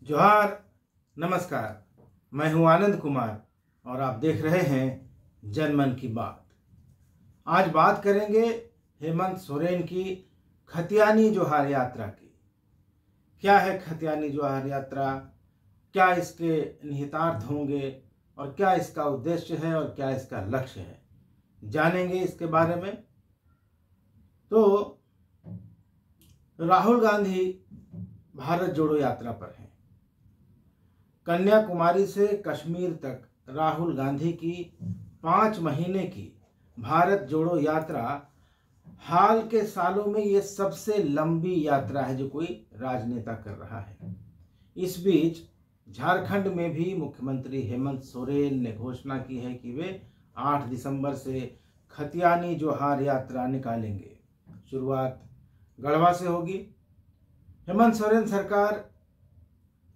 जोहार, नमस्कार। मैं हूं आनंद कुमार और आप देख रहे हैं जनमन की बात। आज बात करेंगे हेमंत सोरेन की खतियानी जोहार यात्रा की। क्या है खतियानी जोहार यात्रा, क्या इसके निहितार्थ होंगे और क्या इसका उद्देश्य है और क्या इसका लक्ष्य है, जानेंगे इसके बारे में। तो राहुल गांधी भारत जोड़ो यात्रा पर हैं। कन्याकुमारी से कश्मीर तक राहुल गांधी की 5 महीने की भारत जोड़ो यात्रा हाल के सालों में ये सबसे लंबी यात्रा है जो कोई राजनेता कर रहा है। इस बीच झारखंड में भी मुख्यमंत्री हेमंत सोरेन ने घोषणा की है कि वे 8 दिसंबर से खतियानी जोहार यात्रा निकालेंगे। शुरुआत गढ़वा से होगी। हेमंत सोरेन सरकार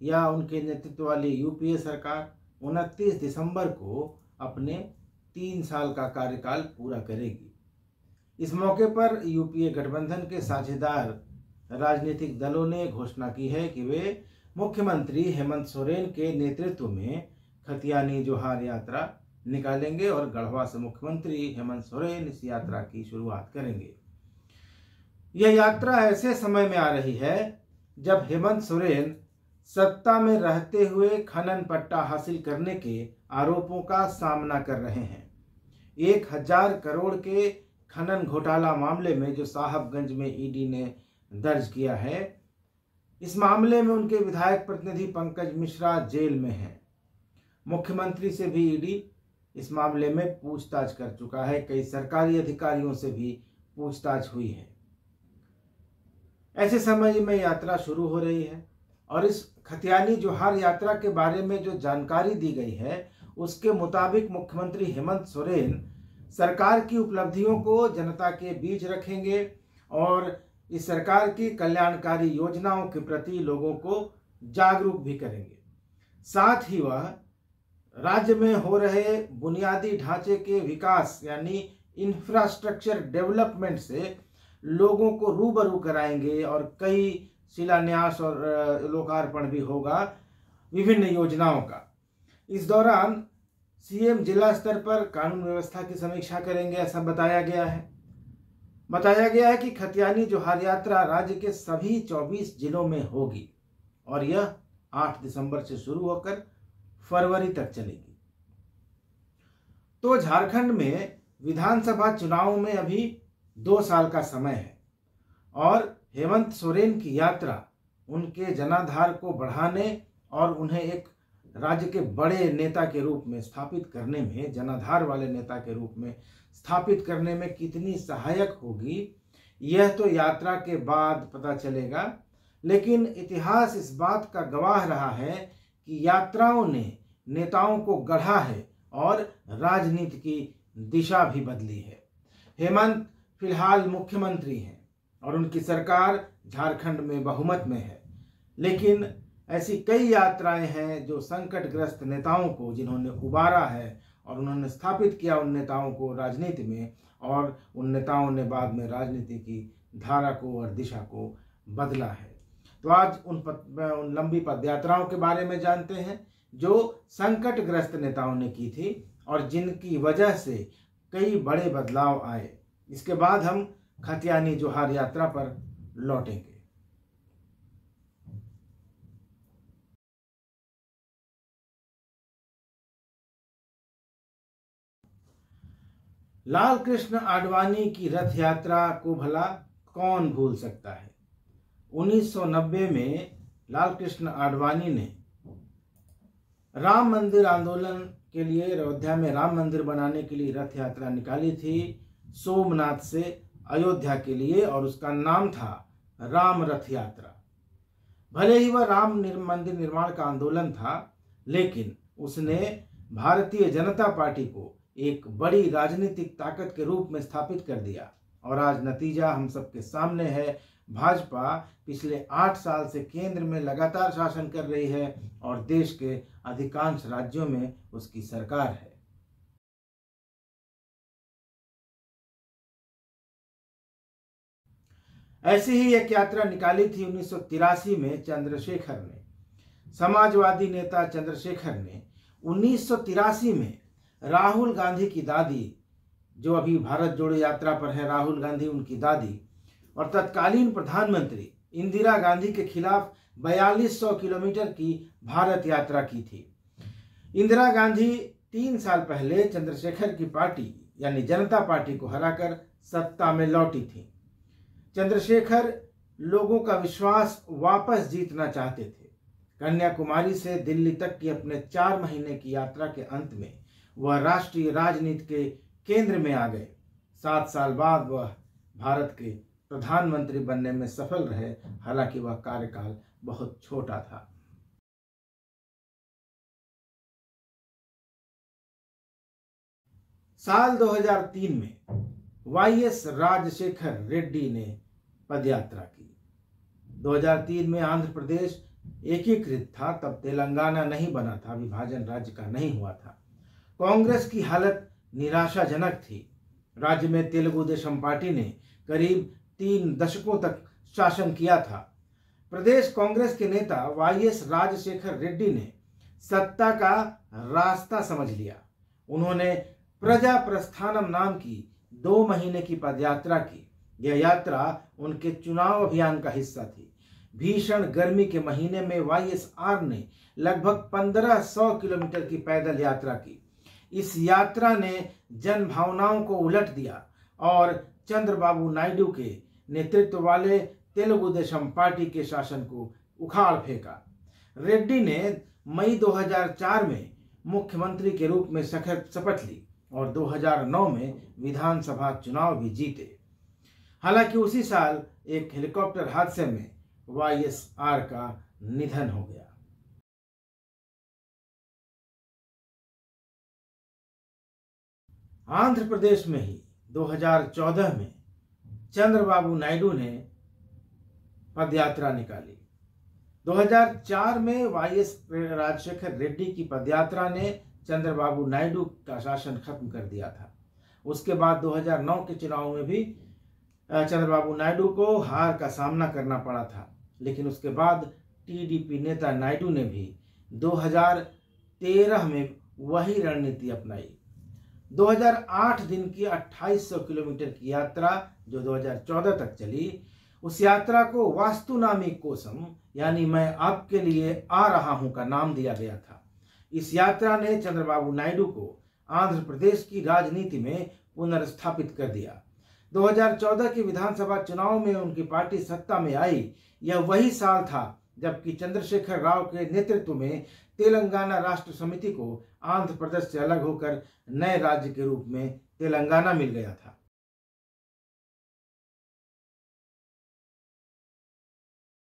या उनके नेतृत्व वाली यूपीए सरकार 29 दिसंबर को अपने 3 साल का कार्यकाल पूरा करेगी। इस मौके पर यूपीए गठबंधन के साझेदार राजनीतिक दलों ने घोषणा की है कि वे मुख्यमंत्री हेमंत सोरेन के नेतृत्व में खतियानी जोहार यात्रा निकालेंगे और गढ़वा से मुख्यमंत्री हेमंत सोरेन इस यात्रा की शुरुआत करेंगे। यह यात्रा ऐसे समय में आ रही है जब हेमंत सोरेन सत्ता में रहते हुए खनन पट्टा हासिल करने के आरोपों का सामना कर रहे हैं। 1000 करोड़ के खनन घोटाला मामले में जो साहबगंज में ईडी ने दर्ज किया है, इस मामले में उनके विधायक प्रतिनिधि पंकज मिश्रा जेल में हैं। मुख्यमंत्री से भी ईडी इस मामले में पूछताछ कर चुका है। कई सरकारी अधिकारियों से भी पूछताछ हुई है। ऐसे समय में यात्रा शुरू हो रही है और इस खतियानी जोहार यात्रा के बारे में जो जानकारी दी गई है उसके मुताबिक मुख्यमंत्री हेमंत सोरेन सरकार की उपलब्धियों को जनता के बीच रखेंगे और इस सरकार की कल्याणकारी योजनाओं के प्रति लोगों को जागरूक भी करेंगे। साथ ही वह राज्य में हो रहे बुनियादी ढांचे के विकास यानी इंफ्रास्ट्रक्चर डेवलपमेंट से लोगों को रूबरू कराएंगे और कई शिलान्यास और लोकार्पण भी होगा विभिन्न योजनाओं का। इस दौरान सीएम जिला स्तर पर कानून व्यवस्था की समीक्षा करेंगे, ऐसा बताया गया है। बताया गया है कि खतियानी जोहार यात्रा राज्य के सभी 24 जिलों में होगी और यह 8 दिसंबर से शुरू होकर फरवरी तक चलेगी। तो झारखंड में विधानसभा चुनाव में अभी 2 साल का समय है और हेमंत सोरेन की यात्रा उनके जनाधार को बढ़ाने और उन्हें एक राज्य के बड़े नेता के रूप में स्थापित करने में, जनाधार वाले नेता के रूप में स्थापित करने में कितनी सहायक होगी, यह तो यात्रा के बाद पता चलेगा। लेकिन इतिहास इस बात का गवाह रहा है कि यात्राओं ने नेताओं को गढ़ा है और राजनीति की दिशा भी बदली है। हेमंत फिलहाल मुख्यमंत्री हैं और उनकी सरकार झारखंड में बहुमत में है, लेकिन ऐसी कई यात्राएं हैं जो संकटग्रस्त नेताओं को, जिन्होंने उबारा है और उन्होंने स्थापित किया उन नेताओं को राजनीति में, और उन नेताओं ने बाद में राजनीति की धारा को और दिशा को बदला है। तो आज उन लंबी पदयात्राओं के बारे में जानते हैं जो संकटग्रस्त नेताओं ने की थी और जिनकी वजह से कई बड़े बदलाव आए। इसके बाद हम खतियानी जोहार यात्रा पर लौटेंगे। लाल कृष्ण आडवाणी की रथ यात्रा को भला कौन भूल सकता है। 1990 में लाल कृष्ण आडवाणी ने राम मंदिर आंदोलन के लिए अयोध्या में राम मंदिर बनाने के लिए रथ यात्रा निकाली थी सोमनाथ से अयोध्या के लिए, और उसका नाम था राम रथ यात्रा। भले ही वह राम मंदिर निर्माण का आंदोलन था, लेकिन उसने भारतीय जनता पार्टी को एक बड़ी राजनीतिक ताकत के रूप में स्थापित कर दिया और आज नतीजा हम सबके सामने है। भाजपा पिछले 8 साल से केंद्र में लगातार शासन कर रही है और देश के अधिकांश राज्यों में उसकी सरकार है। ऐसी ही एक यात्रा निकाली थी 1983 में चंद्रशेखर ने। समाजवादी नेता चंद्रशेखर ने 1983 में राहुल गांधी की दादी, जो अभी भारत जोड़ो यात्रा पर है, राहुल गांधी उनकी दादी, और तत्कालीन प्रधानमंत्री इंदिरा गांधी के खिलाफ 4200 किलोमीटर की भारत यात्रा की थी। इंदिरा गांधी 3 साल पहले चंद्रशेखर की पार्टी यानी जनता पार्टी को हराकर सत्ता में लौटी थी। चंद्रशेखर लोगों का विश्वास वापस जीतना चाहते थे। कन्याकुमारी से दिल्ली तक की अपने 4 महीने की यात्रा के अंत में वह राष्ट्रीय राजनीति के केंद्र में आ गए। 7 साल बाद वह भारत के प्रधानमंत्री बनने में सफल रहे, हालांकि वह कार्यकाल बहुत छोटा था। साल 2003 में वाईएस राजशेखर रेड्डी ने पदयात्रा की। 2003 में आंध्र प्रदेश एकीकृत था, तब तेलंगाना नहीं बना था, विभाजन राज्य का नहीं हुआ था। कांग्रेस की हालत निराशाजनक थी। राज्य में तेलुगु देशम पार्टी ने करीब 3 दशकों तक शासन किया था। प्रदेश कांग्रेस के नेता वाईएस राजशेखर रेड्डी ने सत्ता का रास्ता समझ लिया। उन्होंने प्रजा प्रस्थानम नाम की 2 महीने की पदयात्रा की। यह यात्रा उनके चुनाव अभियान का हिस्सा थी। भीषण गर्मी के महीने में वाईएसआर ने लगभग 1500 किलोमीटर की पैदल यात्रा की। इस यात्रा ने जन भावनाओं को उलट दिया और चंद्रबाबू नायडू के नेतृत्व वाले तेलुगु देशम पार्टी के शासन को उखाड़ फेंका। रेड्डी ने मई 2004 में मुख्यमंत्री के रूप में शपथ ली और 2009 में विधानसभा चुनाव भी जीते। हालांकि उसी साल एक हेलीकॉप्टर हादसे में वाईएसआर का निधन हो गया। आंध्र प्रदेश में ही 2014 में चंद्रबाबू नायडू ने पदयात्रा निकाली। 2004 में वाईएस राजशेखर रेड्डी की पदयात्रा ने चंद्रबाबू नायडू का शासन खत्म कर दिया था। उसके बाद 2009 के चुनाव में भी चंद्रबाबू नायडू को हार का सामना करना पड़ा था, लेकिन उसके बाद टीडीपी नेता नायडू ने भी 2013 में वही रणनीति अपनाई। 2008 दिन की 2800 किलोमीटर की यात्रा जो 2014 तक चली, उस यात्रा को वास्तु नामी कोसम यानी मैं आपके लिए आ रहा हूं का नाम दिया गया था। इस यात्रा ने चंद्रबाबू नायडू को आंध्र प्रदेश की राजनीति में पुनर्स्थापित कर दिया। 2014 के विधानसभा चुनाव में उनकी पार्टी सत्ता में आई। यह वही साल था जबकि चंद्रशेखर राव के नेतृत्व में तेलंगाना राष्ट्र समिति को आंध्र प्रदेश से अलग होकर नए राज्य के रूप में तेलंगाना मिल गया था।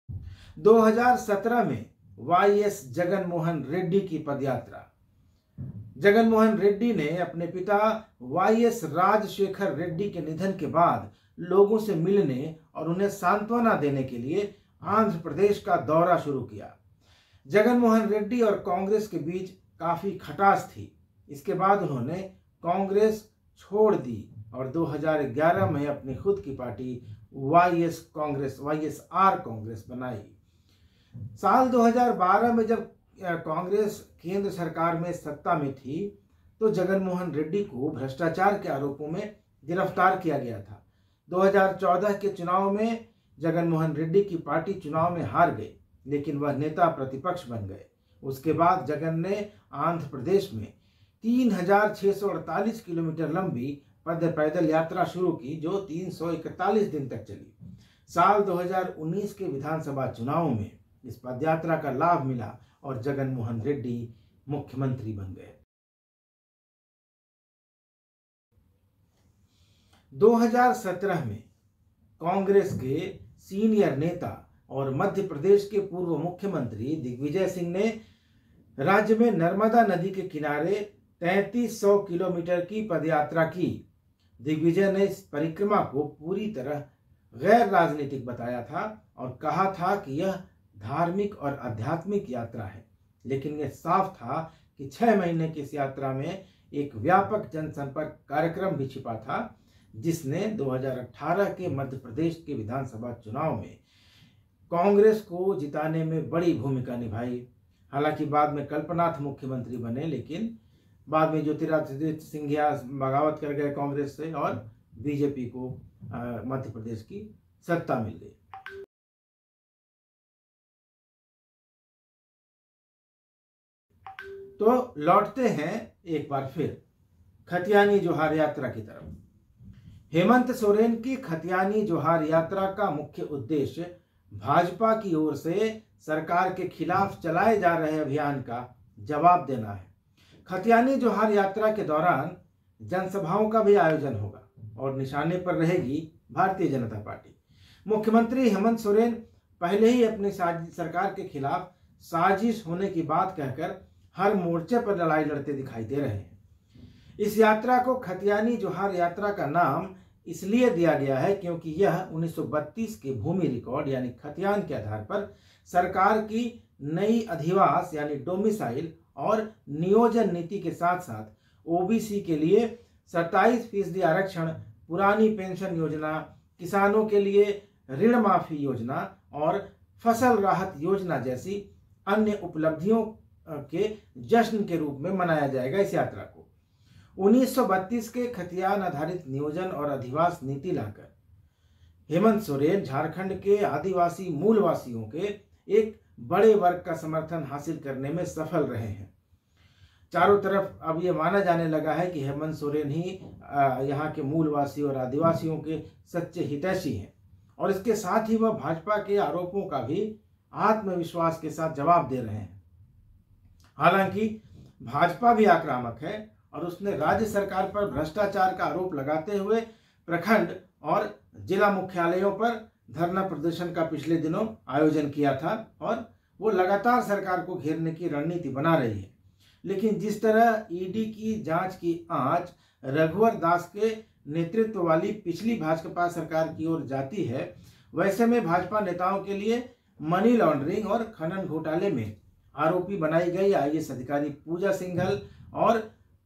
– 2017 में वाईएस जगनमोहन रेड्डी की पदयात्रा। जगनमोहन रेड्डी ने अपने पिता वाईएस राजशेखर रेड्डी के निधन के बाद लोगों से मिलने और उन्हें सांत्वना देने के लिए आंध्र प्रदेश का दौरा शुरू किया। जगनमोहन रेड्डी और कांग्रेस के बीच काफी खटास थी। इसके बाद उन्होंने कांग्रेस छोड़ दी और 2011 में अपनी खुद की पार्टी वाईएसआर कांग्रेस बनाई। साल 2012 में जब कांग्रेस केंद्र सरकार में सत्ता में थी तो जगनमोहन रेड्डी को भ्रष्टाचार के आरोपों में गिरफ्तार किया गया था। 2014 के चुनाव में जगनमोहन रेड्डी की पार्टी चुनाव में हार गई, लेकिन वह नेता प्रतिपक्ष बन गए। उसके बाद जगन ने आंध्र प्रदेश में 3648 किलोमीटर लंबी पैदल यात्रा शुरू की जो 341 दिन तक चली। साल 2019 के विधानसभा चुनाव में इस पदयात्रा का लाभ मिला और जगनमोहन रेड्डी मुख्यमंत्री बन गए। 2017 में कांग्रेस के सीनियर नेता और मध्य प्रदेश के पूर्व मुख्यमंत्री दिग्विजय सिंह ने राज्य में नर्मदा नदी के किनारे 3300 किलोमीटर की पदयात्रा की। दिग्विजय ने इस परिक्रमा को पूरी तरह गैर राजनीतिक बताया था और कहा था कि यह धार्मिक और आध्यात्मिक यात्रा है, लेकिन यह साफ था कि 6 महीने की इस यात्रा में एक व्यापक जनसंपर्क कार्यक्रम भी छिपा था, जिसने 2018 के मध्य प्रदेश के विधानसभा चुनाव में कांग्रेस को जिताने में बड़ी भूमिका निभाई। हालांकि बाद में कल्पनाथ मुख्यमंत्री बने, लेकिन बाद में ज्योतिरादित्य सिंधिया बगावत कर गए कांग्रेस से और बीजेपी को मध्य प्रदेश की सत्ता मिल गई। तो लौटते हैं एक बार फिर खतियानी जोहार यात्रा की तरफ। हेमंत सोरेन की खतियानी जोहार यात्रा का मुख्य उद्देश्य भाजपा की ओर से सरकार के खिलाफ चलाए जा रहे अभियान का जवाब देना है। खतियानी जोहार यात्रा के दौरान जनसभाओं का भी आयोजन होगा और निशाने पर रहेगी भारतीय जनता पार्टी। मुख्यमंत्री हेमंत सोरेन पहले ही अपनी सरकार के खिलाफ साजिश होने की बात कहकर हर मोर्चे पर लड़ाई लड़ते दिखाई दे रहे हैं। इस यात्रा को खतियानी जोहार यात्रा का नाम इसलिए दिया गया है क्योंकि यह 1932 के भूमि रिकॉर्ड यानी खतियान के आधार पर सरकार की नई अधिवास यानी डोमिसाइल और नियोजन नीति के साथ साथ ओबीसी के लिए 27% आरक्षण, पुरानी पेंशन योजना, किसानों के लिए ऋण माफी योजना और फसल राहत योजना जैसी अन्य उपलब्धियों के जश्न के रूप में मनाया जाएगा। इस यात्रा को 1932 के खतियान आधारित नियोजन और अधिवास नीति लाकर हेमंत सोरेन झारखंड के आदिवासी मूलवासियों के एक बड़े वर्ग का समर्थन हासिल करने में सफल रहे हैं। चारों तरफ अब ये माना जाने लगा है कि हेमंत सोरेन ही यहाँ के मूलवासी और आदिवासियों के सच्चे हितैषी हैं और इसके साथ ही वह भाजपा के आरोपों का भी आत्मविश्वास के साथ जवाब दे रहे हैं। हालांकि भाजपा भी आक्रामक है और उसने राज्य सरकार पर भ्रष्टाचार का आरोप लगाते हुए प्रखंड और जिला मुख्यालयों पर धरना प्रदर्शन का पिछले दिनों आयोजन किया था और वो लगातार सरकार को घेरने की रणनीति बना रही है। लेकिन जिस तरह ईडी की जांच की आंच रघुवर दास के नेतृत्व वाली पिछली भाजपा सरकार की ओर जाती है, वैसे में भाजपा नेताओं के लिए मनी लॉन्ड्रिंग और खनन घोटाले में आरोपी बनाई गई आईएएस अधिकारी पूजा सिंघल और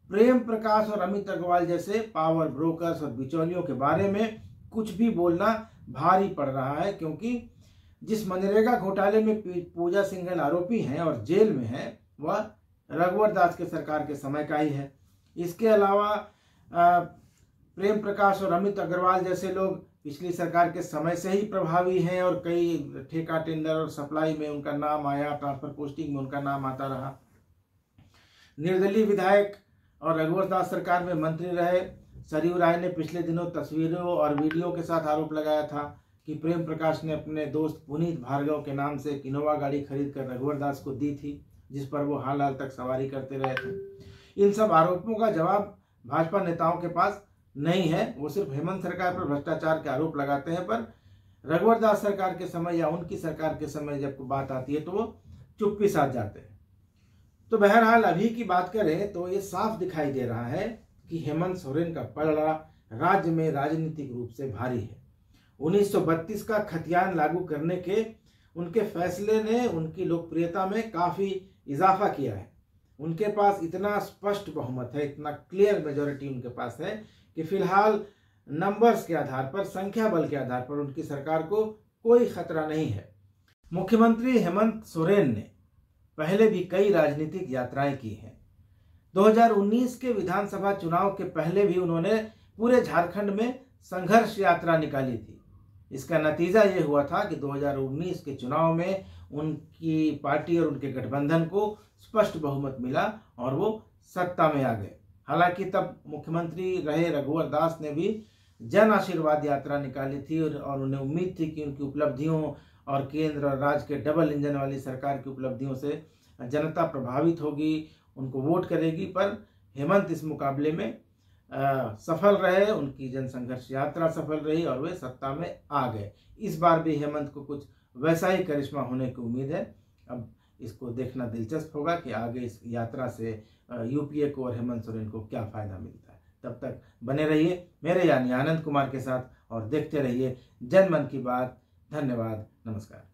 प्रेम प्रकाश और अमित अग्रवाल जैसे पावर ब्रोकर्स और बिचौलियों के बारे में कुछ भी बोलना भारी पड़ रहा है, क्योंकि जिस मनरेगा घोटाले में पूजा सिंघल आरोपी हैं और जेल में हैं वह रघुवर दास के सरकार के समय का ही है। इसके अलावा प्रेम प्रकाश और अमित अग्रवाल जैसे लोग पिछली सरकार के समय से ही प्रभावी हैं और कई ठेका टेंडर और सप्लाई में उनका नाम आया, ट्रांसफर पोस्टिंग में उनका नाम आता रहा। निर्दलीय विधायक और रघुवर दास सरकार में मंत्री रहे सरयू राय ने पिछले दिनों तस्वीरों और वीडियो के साथ आरोप लगाया था कि प्रेम प्रकाश ने अपने दोस्त पुनीत भार्गव के नाम से एक इनोवा गाड़ी खरीद कर रघुवर दास को दी थी, जिस पर वो हाल हाल तक सवारी करते रहे थे। इन सब आरोपों का जवाब भाजपा नेताओं के पास नहीं है। वो सिर्फ हेमंत सरकार पर भ्रष्टाचार के आरोप लगाते हैं, पर रघुवर दास सरकार के समय या उनकी सरकार के समय जब बात आती है तो वो चुप्पी साध जाते हैं। तो बहरहाल अभी की बात करें तो ये साफ दिखाई दे रहा है कि हेमंत सोरेन का पलड़ा राज्य में राजनीतिक रूप से भारी है। 1932 का खतियान लागू करने के उनके फैसले ने उनकी लोकप्रियता में काफी इजाफा किया है। उनके पास इतना स्पष्ट बहुमत है, इतना क्लियर मेजॉरिटी उनके पास है कि फिलहाल नंबर्स के आधार पर, संख्या बल के आधार पर उनकी सरकार को कोई खतरा नहीं है। मुख्यमंत्री हेमंत सोरेन ने पहले भी कई राजनीतिक यात्राएं की हैं। 2019 के विधानसभा चुनाव के पहले भी उन्होंने पूरे झारखंड में संघर्ष यात्रा निकाली थी। इसका नतीजा ये हुआ था कि 2019 के चुनाव में उनकी पार्टी और उनके गठबंधन को स्पष्ट बहुमत मिला और वो सत्ता में आ गए। हालांकि तब मुख्यमंत्री रहे रघुवर दास ने भी जन आशीर्वाद यात्रा निकाली थी और उन्हें उम्मीद थी कि उनकी उपलब्धियों और केंद्र और राज्य के डबल इंजन वाली सरकार की उपलब्धियों से जनता प्रभावित होगी, उनको वोट करेगी। पर हेमंत इस मुकाबले में सफल रहे, उनकी जनसंघर्ष यात्रा सफल रही और वे सत्ता में आ गए। इस बार भी हेमंत को कुछ वैसा ही करिश्मा होने की उम्मीद है। अब इसको देखना दिलचस्प होगा कि आगे इस यात्रा से यूपीए को और हेमंत सोरेन को क्या फायदा मिलता है। तब तक बने रहिए मेरे यानी आनंद कुमार के साथ और देखते रहिए जनमन की बात। धन्यवाद, नमस्कार।